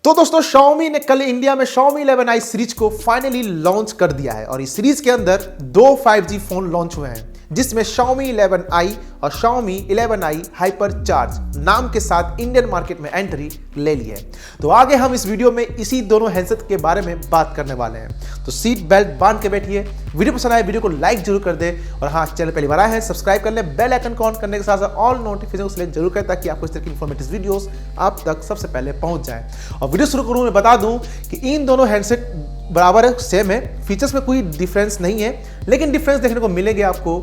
तो दोस्तों Xiaomi ने कल इंडिया में Xiaomi 11i सीरीज को फाइनली लॉन्च कर दिया है और इस सीरीज के अंदर दो 5G फोन लॉन्च हुए हैं जिसमें Xiaomi 11i और Xiaomi 11i HyperCharge नाम के साथ इंडियन मार्केट में एंट्री ले ली है। तो आगे हम इस वीडियो में इसी दोनों हैंडसेट के बारे में बात करने वाले हैं। तो सीट बेल्ट बांध के बैठिए। वीडियो पसंद आए वीडियो को लाइक जरूर कर दे और हाँ, चैनल पहली बार आए हैं सब्सक्राइब कर ले, बेल आइकन को ऑन करने के साथ साथ ऑल नोटिफिकेशन सेलेक्ट जरूर करें ताकि आपको इस तरह की इंफॉर्मेटिव वीडियोस आप तक सबसे पहले पहुंच जाए। और वीडियो शुरू करूं मैं बता दूं कि इन दोनों हैंडसेट बराबर है, सेम है, फीचर्स में कोई डिफरेंस नहीं है, लेकिन डिफरेंस देखने को मिलेंगे आपको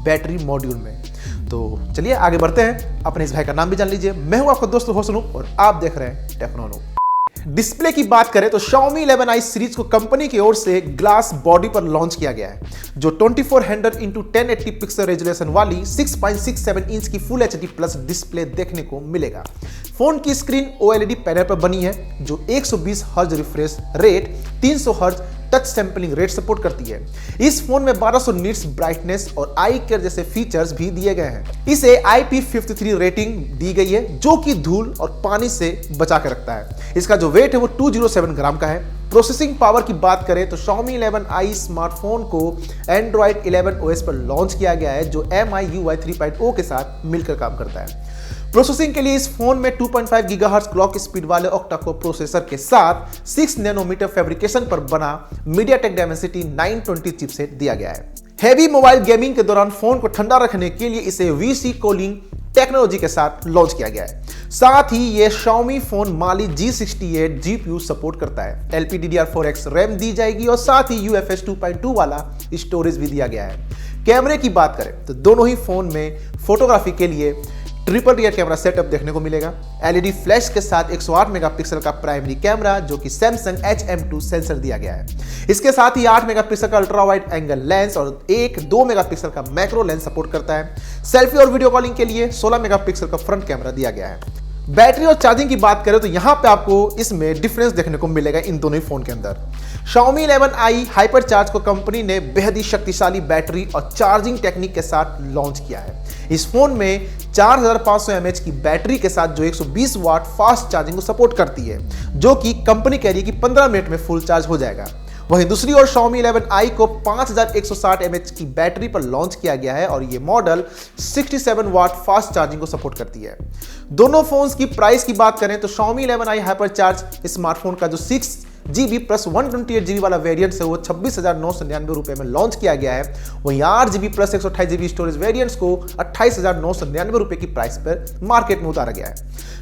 बैटरी मॉड्यूल में। तो चलिए आगे बढ़ते हैं। अपने इस भाई का नाम भी जान लीजिए। मैं हूं आपका दोस्त होस्ट अनूप और आप देख रहे हैं टेक्नोनो। डिस्प्ले की बात करें तो Xiaomi 11i सीरीज को कंपनी की ओर से ग्लास बॉडी पर लॉन्च किया गया है जो 2400 x 1080 पिक्सल रेजोल्यूशन वाली 6.67 इंच की फुल एचडी प्लस डिस्प्ले देखने को मिलेगा। फोन की स्क्रीन OLED पैनल पर बनी है जो 120 hertz refresh rate, 300 hertz touch sampling rate support करती है। इस फोन में 1200 निट्स ब्राइटनेस और आई केयर जैसे फीचर्स भी दिए गए हैं। इसे IP53 रेटिंग दी गई है जो कि धूल और पानी से बचा के रखता है। इसका जो वेट है वो 207 ग्राम का है। प्रोसेसिंग पावर की बात करें तो Xiaomi 11i स्मार्टफोन को Android 11 OS पर लॉन्च किया गया है जो MIUI 3.0 के साथ मिलकर काम करता है। प्रोसेसिंग के लिए इस फोन में 2.5 गीगाहर्ट्ज क्लॉक स्पीड वाले ऑक्टा-कोर प्रोसेसर के साथ 6 नैनोमीटर फैब्रिकेशन पर बना MediaTek Dimensity 920 चिपसेट दिया गया है। हेवी मोबाइल गेमिंग के दौरान फोन को ठंडा रखने के लिए इसे VC कूलिंग टेक्नोलॉजी के साथ लॉन्च किया गया है। साथ ही ये Xiaomi phone Mali G68 GPU support करता है। LPDDR4X रैम दी जाएगी और साथ ही UFS 2.2 वाला स्टोरेज भी दिया गया है। कैमरे की बात करें तो दोनों ही फोन में फोटोग्राफी के लिए ट्रिपल रियर कैमरा सेटअप देखने को मिलेगा। LED फ्लैश के साथ 108 मेगापिक्सल का प्राइमरी कैमरा जो कि Samsung HM2 सेंसर दिया गया है। इसके साथ ही 8 मेगापिक्सल का अल्ट्रा वाइड एंगल लेंस और 2 मेगापिक्सल का मैक्रो लेंस सपोर्ट करता है। सेल्फी और वीडियो कॉलिंग के लिए 16 मेगापिक्सल का फ्रंट कैमरा दिया गया है। बैटरी और चार्जिंग की बात करें तो यहां पे आपको इसमें डिफरेंस देखने को मिलेगा इन दोनों ही फोन के अंदर। Xiaomi 11i HyperCharge को कंपनी ने बेहद ही शक्तिशाली बैटरी और चार्जिंग टेक्निक के साथ लॉन्च किया है। इस फोन में 4500 mAh की बैटरी के साथ जो 120 वाट फास्ट चार्जिंग को सपोर्ट करती है जो कि कंपनी कह रही है कि 15 मिनट में फुल चार्ज हो जाएगा। वहीं दूसरी ओर Xiaomi 11i को 5160 mAh की बैटरी पर लॉन्च किया गया है और ये मॉडल 67 वाट फास्ट चार्जिंग को सपोर्ट करती है। दोनों फोन्स की प्राइस की बात करें तो Xiaomi 11i HyperCharge स्मार्टफोन का जो 6GB प्लस 128GB वाला वेरिएंट है वो 26,999 रुपए में लॉन्च किया गया है। वहीं 8GB plus 128GB storage variants को 28,999 रुपए की प्राइस पर मार्केट में उतारा गया है।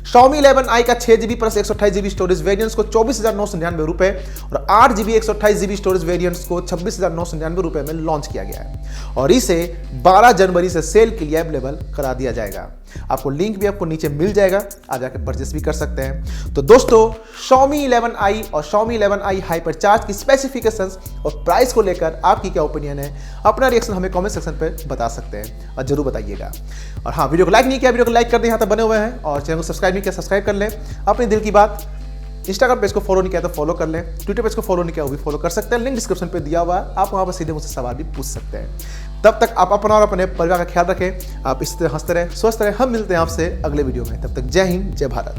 Xiaomi 11i का 6GB plus 128GB storage variants को 24,999 रुपए और 8GB 128GB स्टोरेज वेरिएंट्स को 26,999 रुपए में लॉन्च किया गया है और इसे 12 जनवरी से सेल के लिए अवेलेबल करा दिया जाएगा। आपको लिंक भी आपको नीचे मिल जाएगा, आप जाकर परचेस भी कर सकते हैं। तो दोस्तों Xiaomi 11i और Xiaomi 11i HyperCharge की स्पेसिफिकेशंस और प्राइस को लेकर आपकी क्या ओपिनियन है, अपना रिएक्शन हमें कमेंट सेक्शन पे बता सकते हैं और जरूर बताइएगा। और हाँ, वीडियो को लाइक नहीं किया वीडियो को लाइक कर दें, यहाँ तक बने हुए हैं और चैनल को सब्सक्राइब नहीं किया सब्सक्राइब कर लें। अपने दिल की बात इंस्टाग्राम पेज को फॉलो नहीं किया तो फॉलो कर लें, ट्विटर पेज को फॉलो नहीं किया वो भी फॉलो कर सकते हैं, लिंक डिस्क्रिप्शन पे दिया हुआ है, आप वहाँ पर सीधे मुझसे सवाल भी पूछ सकते हैं। तब तक आप अपना और अपने परिवार का ख्याल रखें, आप इस तरह हंसते रहें, स्वस्थ रहें। हम मिलते हैं आपसे अगले वीडियो में, तब तक जय हिंद जय भारत।